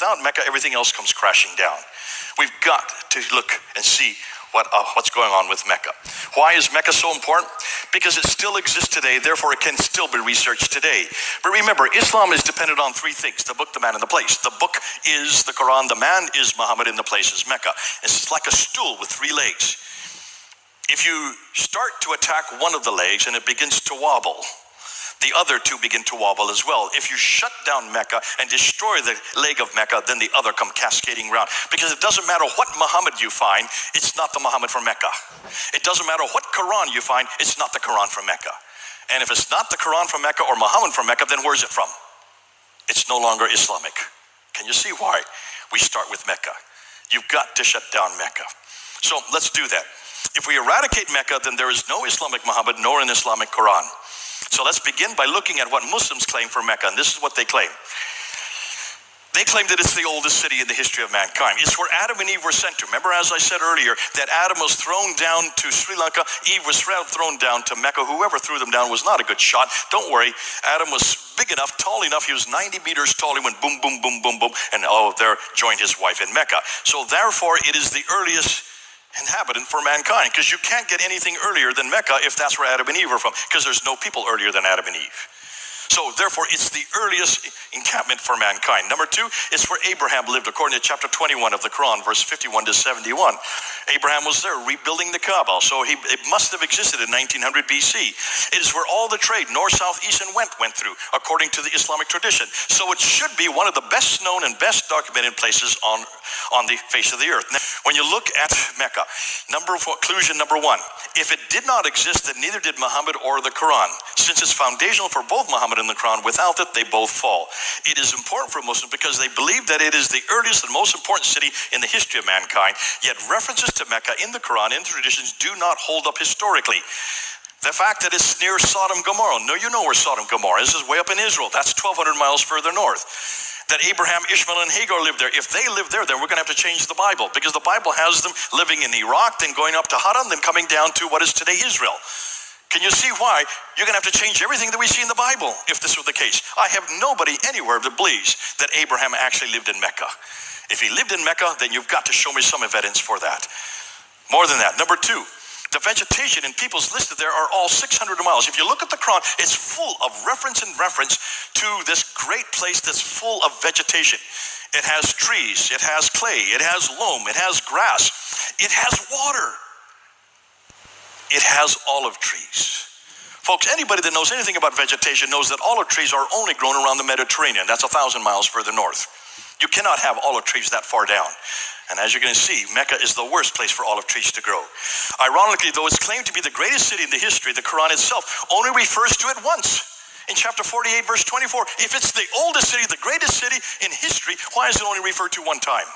without Mecca, everything else comes crashing down. We've got to look and see what's going on with Mecca. Why is Mecca so important? Because it still exists today, therefore it can still be researched today. But remember, Islam is dependent on three things: the book, the man, and the place. The book is the Quran, the man is Muhammad, and the place is Mecca. It's like a stool with three legs. If you start to attack one of the legs and it begins to wobble, the other two begin to wobble as well. If you shut down Mecca and destroy the leg of Mecca, then the other come cascading around. Because it doesn't matter what Muhammad you find, it's not the Muhammad from Mecca. It doesn't matter what Quran you find, it's not the Quran from Mecca. And if it's not the Quran from Mecca or Muhammad from Mecca, then where's it from? It's no longer Islamic. Can you see why we start with Mecca? You've got to shut down Mecca. So let's do that. If we eradicate Mecca, then there is no Islamic Muhammad nor an Islamic Quran. So let's begin by looking at what Muslims claim for Mecca, and this is what they claim. They claim that it's the oldest city in the history of mankind. It's where Adam and Eve were sent to. Remember, as I said earlier, that Adam was thrown down to Sri Lanka, Eve was thrown down to Mecca. Whoever threw them down was not a good shot. Don't worry, Adam was big enough, tall enough, he was 90 meters tall, he went boom, boom, boom, boom, boom, and there joined his wife in Mecca. So therefore, it is the earliest inhabitant for mankind, because you can't get anything earlier than Mecca if that's where Adam and Eve are from, because there's no people earlier than Adam and Eve. So therefore, it's the earliest encampment for mankind. Number two, it's where Abraham lived, according to chapter 21 of the Quran, verse 51 to 71. Abraham was there rebuilding the Kaaba, so it must have existed in 1900 BC. It is where all the trade, north, south, east, and went through, according to the Islamic tradition. So it should be one of the best known and best documented places on the face of the earth. Now, when you look at Mecca, conclusion number one, if it did not exist, then neither did Muhammad or the Quran, since it's foundational for both Muhammad and the Quran. Without it, they both fall. It is important for Muslims because they believe that it is the earliest and most important city in the history of mankind, yet references to Mecca in the Quran and traditions do not hold up historically. The fact that it's near Sodom and Gomorrah, no, you know where Sodom and Gomorrah is way up in Israel. That's 1,200 miles further north. That Abraham, Ishmael, and Hagar lived there. If they lived there, then we're going to have to change the Bible, because the Bible has them living in Iraq, then going up to Haran, then coming down to what is today Israel. Can you see why you're going to have to change everything that we see in the Bible if this were the case? I have nobody anywhere that believes that Abraham actually lived in Mecca. If he lived in Mecca, then you've got to show me some evidence for that. More than that, number two, the vegetation and peoples listed there are all 600 miles. If you look at the Quran, it's full of reference to this great place that's full of vegetation. It has trees, it has clay, it has loam, it has grass, it has water. It has olive trees. Folks, anybody that knows anything about vegetation knows that olive trees are only grown around the Mediterranean. That's 1,000 miles further north. You cannot have olive trees that far down. And as you're going to see, Mecca is the worst place for olive trees to grow. Ironically, though it's claimed to be the greatest city in the history, the Quran itself only refers to it once. In chapter 48, verse 24, if it's the oldest city, the greatest city in history, why is it only referred to one time?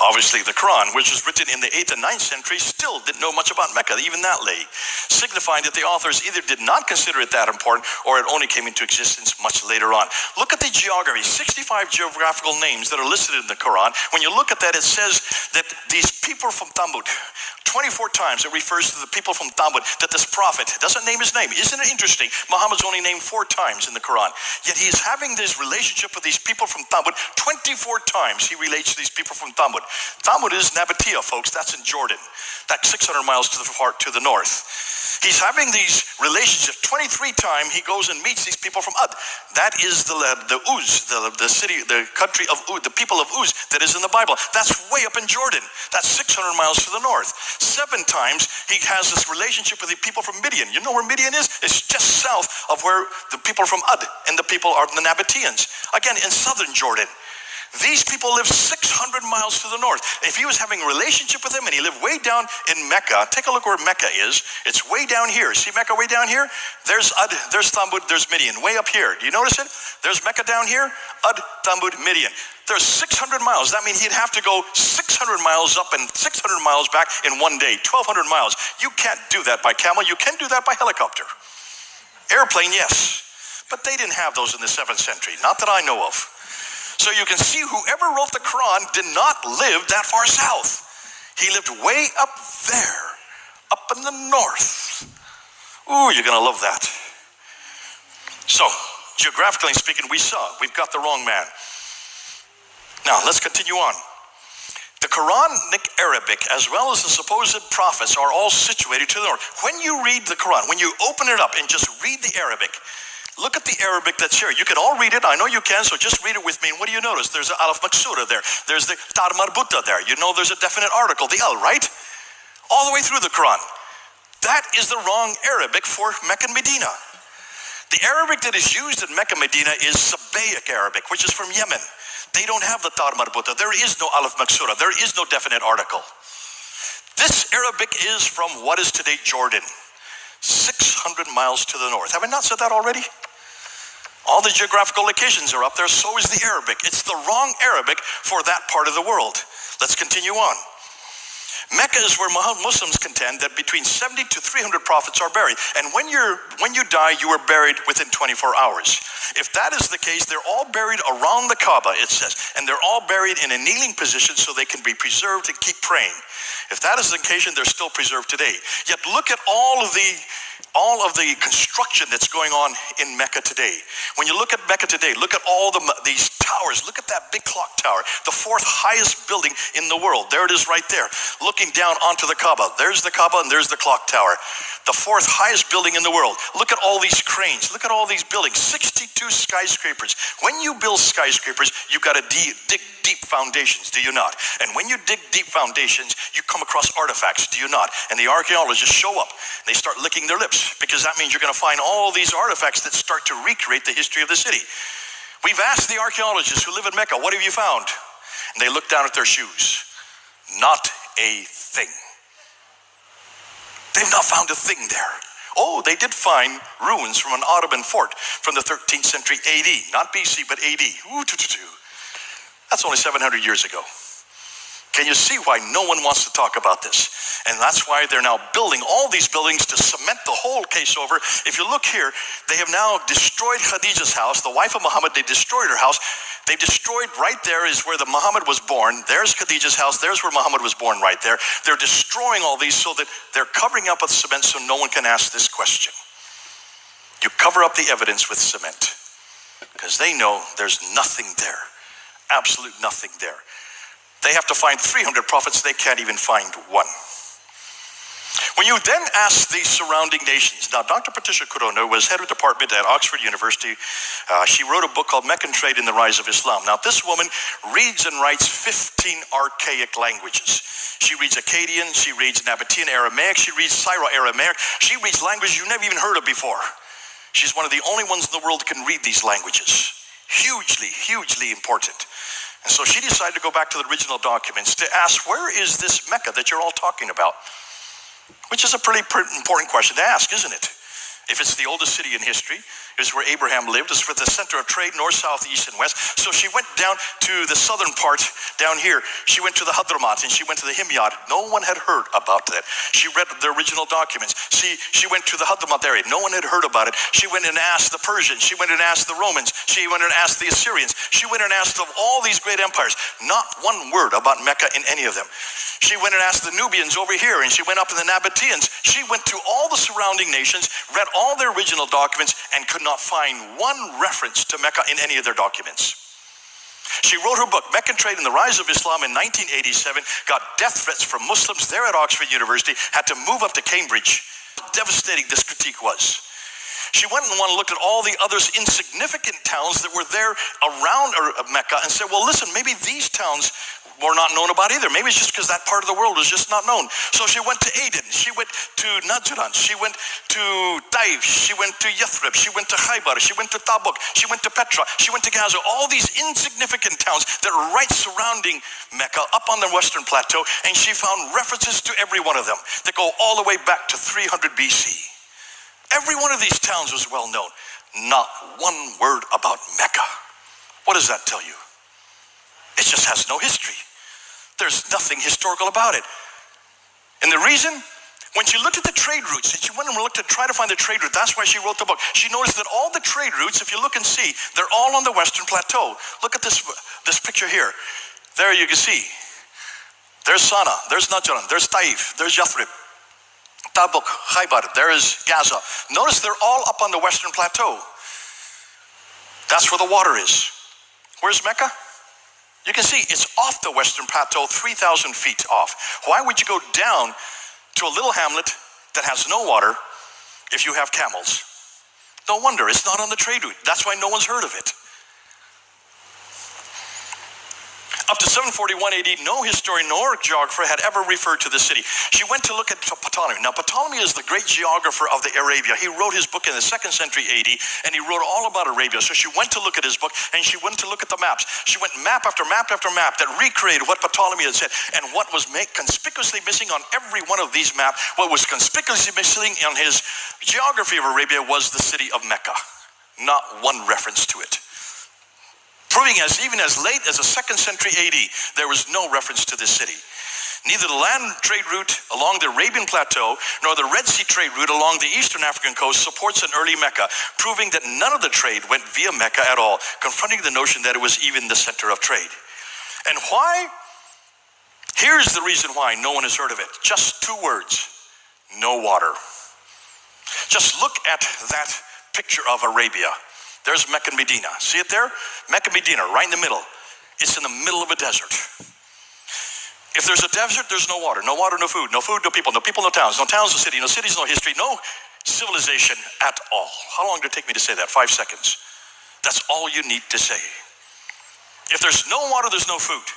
Obviously, the Quran, which was written in the 8th and 9th century, still didn't know much about Mecca, even that late, signifying that the authors either did not consider it that important or it only came into existence much later on. Look at the geography, 65 geographical names that are listed in the Quran. When you look at that, it says that these people from Thamud, 24 times it refers to the people from Thamud, that this prophet doesn't name his name. Isn't it interesting? Muhammad's only named 4 times in the Quran, yet he's having this relationship with these people from Thamud. 24 times he relates to these people from Thamud. Thamud is Nabatea, folks. That's in Jordan. That's 600 miles to the north. He's having these relationships. 23 times he goes and meets these people from Ud. That is the Uz, the city, the country of Ud, the people of Uz that is in the Bible. That's way up in Jordan. That's 600 miles to the north. 7 times he has this relationship with the people from Midian. You know where Midian is? It's just south of where the people from Ud and the people are the Nabateans. Again, in southern Jordan. These people live 600 miles to the north. If he was having a relationship with them and he lived way down in Mecca, take a look where Mecca is. It's way down here. See Mecca way down here? There's Ud, there's Thamud, there's Midian, way up here. Do you notice it? There's Mecca down here, Ud, Thamud, Midian. There's 600 miles. That means he'd have to go 600 miles up and 600 miles back in one day, 1,200 miles. You can't do that by camel. You can do that by helicopter. Airplane, yes. But they didn't have those in the 7th century, not that I know of. So you can see whoever wrote the Quran did not live that far south. He lived way up there, up in the north. Ooh, you're going to love that. So, geographically speaking, we've got the wrong man. Now, let's continue on. The Quranic Arabic, as well as the supposed prophets, are all situated to the north. When you read the Quran, when you open it up and just read the Arabic, look at the Arabic that's here. You can all read it. I know you can, so just read it with me. And what do you notice? There's the alaf maksura there. There's the tar marbuta there. You know there's a definite article, the al, right? All the way through the Quran. That is the wrong Arabic for Mecca and Medina. The Arabic that is used in Mecca and Medina is Sabaic Arabic, which is from Yemen. They don't have the tar marbuta. There is no alaf maksura. There is no definite article. This Arabic is from what is today Jordan, 600 miles to the north. Have I not said that already? All the geographical locations are up there, so is the Arabic. It's the wrong Arabic for that part of the world. Let's continue on. Mecca is where Muslims contend that between 70 to 300 prophets are buried. And when you die, you are buried within 24 hours. If that is the case, they're all buried around the Kaaba, it says. And they're all buried in a kneeling position so they can be preserved and keep praying. If that is the case, they're still preserved today. Yet look at all of the construction that's going on in Mecca today. When you look at Mecca today, look at all these towers. Look at that big clock tower, the fourth highest building in the world. There it is right there, looking down onto the Kaaba. There's the Kaaba and there's the clock tower. The fourth highest building in the world. Look at all these cranes. Look at all these buildings. 62 skyscrapers. When you build skyscrapers, you've got to dig deep foundations, do you not? And when you dig deep foundations, you come across artifacts, do you not? And the archaeologists show up. They start licking their lips, because that means you're going to find all these artifacts that start to recreate the history of the city. We've asked the archaeologists who live in Mecca, what have you found? And they look down at their shoes. Not a thing. They've not found a thing there. Oh, they did find ruins from an Ottoman fort from the 13th century AD. Not BC, but AD. That's only 700 years ago. Can you see why no one wants to talk about this? And that's why they're now building all these buildings to cement the whole case over. If you look here, they have now destroyed Khadija's house, the wife of Muhammad. They destroyed her house. They destroyed right there is where the Muhammad was born. There's Khadija's house. There's where Muhammad was born right there. They're destroying all these so that they're covering up with cement so no one can ask this question. You cover up the evidence with cement because they know there's nothing there. Absolute nothing there. They have to find 300 prophets. They can't even find one. When you then ask the surrounding nations, now Dr. Patricia Corona was head of department at Oxford University. She wrote a book called Meccan Trade and the Rise of Islam. Now this woman reads and writes 15 archaic languages. She reads Akkadian, she reads Nabatean Aramaic, she reads Syro-Aramaic, she reads languages you've never even heard of before. She's one of the only ones in the world that can read these languages. Hugely, hugely important. And so she decided to go back to the original documents to ask, where is this Mecca that you're all talking about? Which is a pretty important question to ask, isn't it? If it's the oldest city in history, it's where Abraham lived, it's for the center of trade, north, south, east, and west. So she went down to the southern part down here. She went to the Hadramat and she went to the Himyar. No one had heard about that. She read the original documents. She went to the Hadramat area. No one had heard about it. She went and asked the Persians. She went and asked the Romans. She went and asked the Assyrians. She went and asked of all these great empires. Not one word about Mecca in any of them. She went and asked the Nubians over here, and she went up in the Nabateans. She went to all the surrounding nations, read all their original documents, and could not find one reference to Mecca in any of their documents. She wrote her book, Meccan Trade and the Rise of Islam, in 1987, got death threats from Muslims there at Oxford University, had to move up to Cambridge. How devastating this critique was. She went and looked at all the other insignificant towns that were there around Mecca and said, well, listen, maybe these towns were not known about either. Maybe it's just because that part of the world was just not known. So she went to Aden, she went to Najran, she went to Taif, she went to Yathrib, she went to Khaybar, she went to Tabuk, she went to Petra, she went to Gaza, all these insignificant towns that are right surrounding Mecca up on the western plateau, and she found references to every one of them that go all the way back to 300 BC. Every one of these towns was well known. Not one word about Mecca. What does that tell you? It just has no history. There's nothing historical about it. And the reason, when she looked at the trade routes, and she went and looked to try to find the trade route, that's why she wrote the book. She noticed that all the trade routes, if you look and see, they're all on the western plateau. Look at this picture here. There you can see. There's Sana, there's Najran, there's Taif, there's Yathrib, Tabuk, Khaybar, there is Gaza. Notice they're all up on the western plateau. That's where the water is. Where's Mecca? You can see it's off the Western Plateau, 3,000 feet off. Why would you go down to a little hamlet that has no water if you have camels? No wonder, it's not on the trade route. That's why no one's heard of it. Up to 741 AD, no historian nor geographer had ever referred to the city. She went to look at Ptolemy. Now, Ptolemy is the great geographer of the Arabia. He wrote his book in the 2nd century AD, and he wrote all about Arabia. So she went to look at his book, and she went to look at the maps. She went map after map after map that recreated what Ptolemy had said. And what was conspicuously missing on every one of these maps, what was conspicuously missing on his geography of Arabia was the city of Mecca. Not one reference to it. Proving even as late as the 2nd century AD, there was no reference to this city. Neither the land trade route along the Arabian Plateau nor the Red Sea trade route along the eastern African coast supports an early Mecca, proving that none of the trade went via Mecca at all, confronting the notion that it was even the center of trade. And why? Here's the reason why no one has heard of it. Just 2 words: no water. Just look at that picture of Arabia. There's Mecca and Medina. See it there? Mecca and Medina, right in the middle. It's in the middle of a desert. If there's a desert, there's no water. No water, no food. No food, no people. No people, no towns. No towns, no city. No cities, no history. No civilization at all. How long did it take me to say that? 5 seconds. That's all you need to say. If there's no water, there's no food.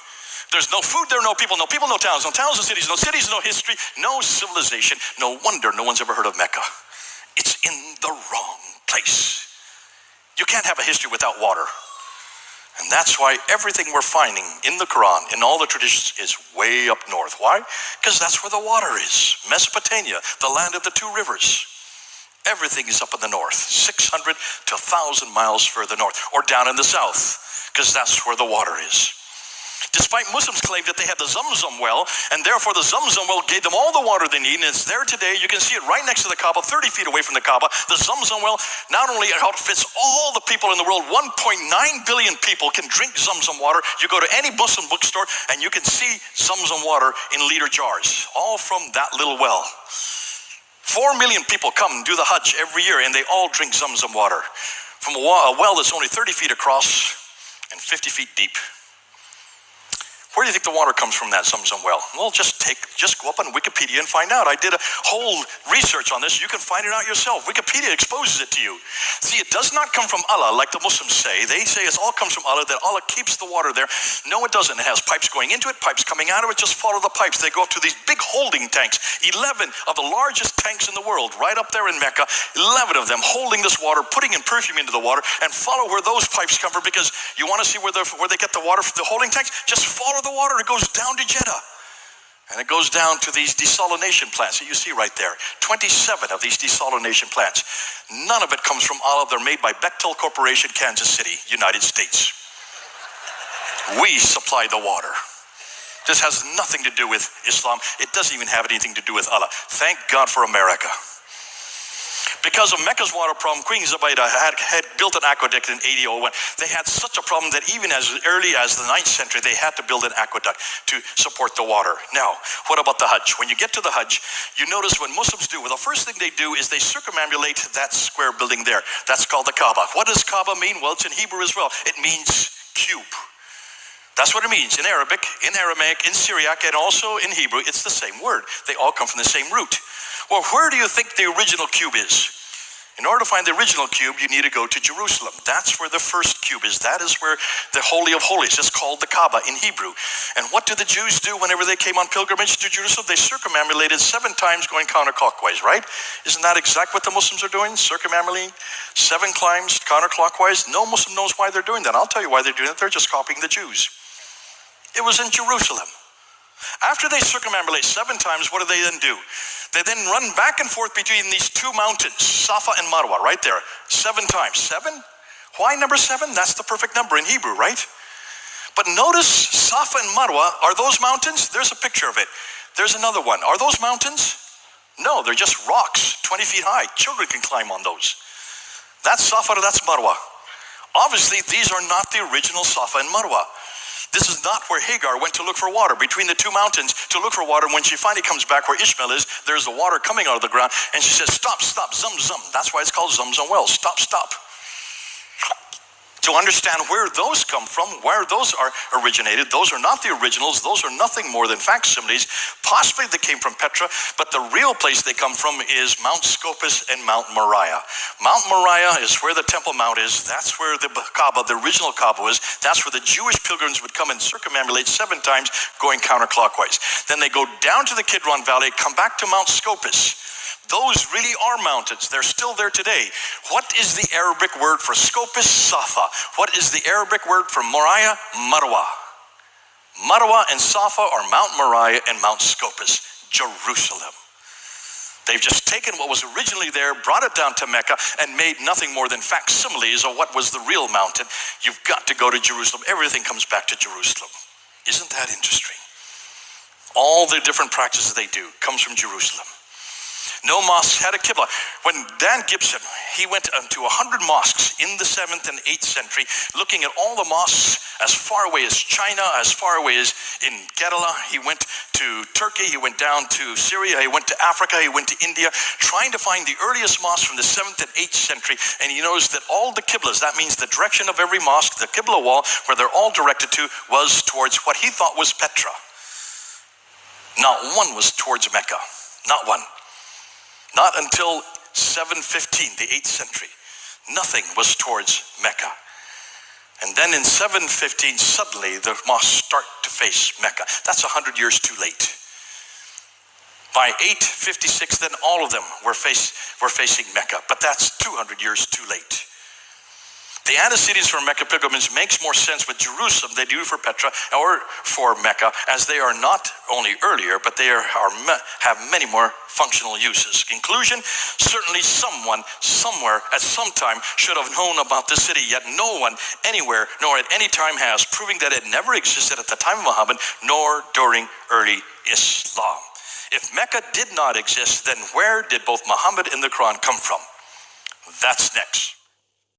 There's no food, there are no people. No people, no towns. No towns, no cities. No cities, no history. No civilization. No wonder no one's ever heard of Mecca. It's in the wrong place. You can't have a history without water. And that's why everything we're finding in the Quran, in all the traditions, is way up north. Why? Because that's where the water is. Mesopotamia, the land of the 2 rivers. Everything is up in the north, 600 to 1,000 miles further north, or down in the south, because that's where the water is. Despite Muslims claim that they had the Zamzam well, and therefore the Zamzam well gave them all the water they need, and it's there today. You can see it right next to the Kaaba, 30 feet away from the Kaaba. The Zamzam well not only outfits all the people in the world, 1.9 billion people can drink Zamzam water. You go to any Muslim bookstore and you can see Zamzam water in liter jars, all from that little well. 4 million people come and do the Hajj every year, and they all drink Zamzam water from a well that's only 30 feet across and 50 feet deep. Where do you think the water comes from, that Zamzam well? Well, just go up on Wikipedia and find out. I did a whole research on this. You can find it out yourself. Wikipedia exposes it to you. See, it does not come from Allah like the Muslims say. They say it all comes from Allah, that Allah keeps the water there. No, it doesn't. It has pipes going into it, pipes coming out of it. Just follow the pipes. They go up to these big holding tanks, 11 of the largest tanks in the world, right up there in Mecca, 11 of them holding this water, putting in perfume into the water, and follow where those pipes come from, because you want to see where they get the water from the holding tanks? Just follow the water. It goes down to Jeddah, and it goes down to these desalination plants that you see right there. 27 of these desalination plants. None of it comes from Allah. They're made by Bechtel Corporation, Kansas City, United States. We supply the water. This has nothing to do with Islam. It doesn't even have anything to do with Allah. Thank God for America. Because of Mecca's water problem, Queen Zubaydah had built an aqueduct in 1801. They had such a problem that even as early as the 9th century, they had to build an aqueduct to support the water. Now, what about the Hajj? When you get to the Hajj, you notice when Muslims do, well, the first thing they do is they circumambulate that square building there. That's called the Kaaba. What does Kaaba mean? Well, it's in Hebrew as well. It means cube. That's what it means in Arabic, in Aramaic, in Syriac, and also in Hebrew. It's the same word. They all come from the same root. Well, where do you think the original cube is? In order to find the original cube, you need to go to Jerusalem. That's where the first cube is. That is where the Holy of Holies is called the Kaaba in Hebrew. And what did the Jews do whenever they came on pilgrimage to Jerusalem? They circumambulated 7 times going counterclockwise, right? Isn't that exactly what the Muslims are doing? Circumambulating 7 times counterclockwise? No Muslim knows why they're doing that. I'll tell you why they're doing it. They're just copying the Jews. It was in Jerusalem. After they circumambulate 7 times, what do they then do? They then run back and forth between these 2 mountains, Safa and Marwa, right there, 7 times. 7? Why number 7? That's the perfect number in Hebrew, right? But notice Safa and Marwa, are those mountains? There's a picture of it. There's another one. Are those mountains? No, they're just rocks, 20 feet high. Children can climb on those. That's Safa, that's Marwa. Obviously, these are not the original Safa and Marwa. This is not where Hagar went to look for water, between the 2 mountains to look for water. When she finally comes back where Ishmael is, there's the water coming out of the ground, and she says, stop, stop, zum, zum. That's why it's called Zamzam well. Stop, stop. to understand where those come from, where those are originated. Those are not the originals. Those are nothing more than facsimiles. Possibly they came from Petra, but the real place they come from is Mount Scopus and Mount Moriah. Mount Moriah is where the Temple Mount is. That's where the Kaaba, the original Kaaba, is. That's where the Jewish pilgrims would come and circumambulate 7 times going counterclockwise. Then they go down to the Kidron Valley, come back to Mount Scopus. Those really are mountains. They're still there today. What is the Arabic word for Scopus? Safa. What is the Arabic word for Moriah? Marwa. Marwa and Safa are Mount Moriah and Mount Scopus, Jerusalem. They've just taken what was originally there, brought it down to Mecca, and made nothing more than facsimiles of what was the real mountain. You've got to go to Jerusalem. Everything comes back to Jerusalem. Isn't that interesting? All the different practices they do comes from Jerusalem. No mosque had a Qibla. When Dan Gibson, he went into 100 mosques in the 7th and 8th century, looking at all the mosques as far away as China, as far away as in Gedala. He went to Turkey, he went down to Syria, he went to Africa, he went to India, trying to find the earliest mosques from the 7th and 8th century. And he knows that all the Qiblas, that means the direction of every mosque, the Qibla wall, where they're all directed to, was towards what he thought was Petra. Not one was towards Mecca. Not one. Not until 715, the 8th century. Nothing was towards Mecca. And then in 715, suddenly the mosques start to face Mecca. That's 100 years too late. By 856, then all of them were facing Mecca. But that's 200 years too late. The antecedents for Mecca pilgrimage makes more sense with Jerusalem than they do for Petra or for Mecca, as they are not only earlier, but they have many more functional uses. Conclusion, certainly someone, somewhere, at some time should have known about this city, yet no one, anywhere, nor at any time has, proving that it never existed at the time of Muhammad, nor during early Islam. If Mecca did not exist, then where did both Muhammad and the Quran come from? That's next.